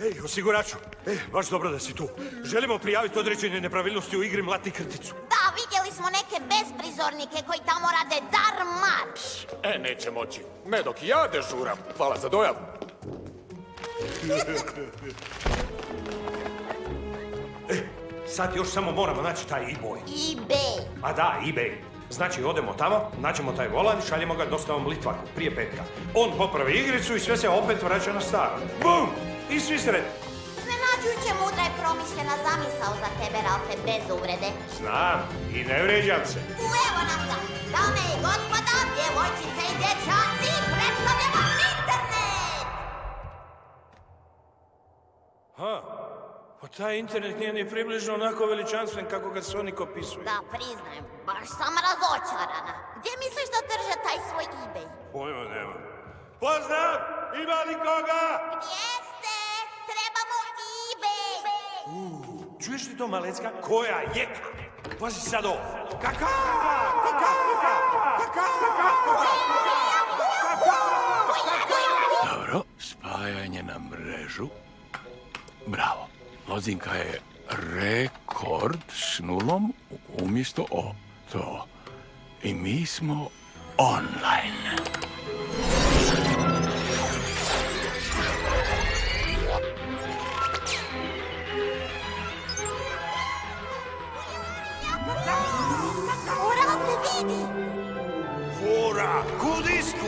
Ej, osiguraču, baš dobro da si tu. Želimo prijaviti određene nepravilnosti u igri Mlati krticu. Da, vidjeli smo neke besprizornike koji tamo rade dar-mar. Neće moći. Ne dok ja dežuram. Hvala za dojam. Sad još samo moramo naći taj eBay. eBay. A da, eBay. Znači, odemo tamo, naćemo taj volan i šaljemo ga dostavom Litvaku, prije petka. On popravi igricu i sve se opet vraća na staro. Bum! I svi sretni. Iznenađujuće mudra i promišljena zamisao za tebe, Ralfe, bez uvrede. Znam, i ne vrijeđam se. Evo nam ga. Dame i gospoda, djevojčice i dječaci, predstavljamo internet! Pa taj internet nije ni približno onako veličanstven kako ga Sonic opisuje. Da, priznajem, baš sam razočarana. Gdje misliš da drže taj svoj eBay? Pojma nema. Pozdrav! Ima li koga? Gdje ste? Trebamo eBay! Čuješ li to, Malecka? Koja jeka? Pazi sad ovo. Kaka! Kaka! Kaka! Dobro, spajanje na mrežu. Bravo. Lozinka je rekord s nulom umjesto o. To. I mi smo online. Ralfe, vidi! Fora! Kudisku!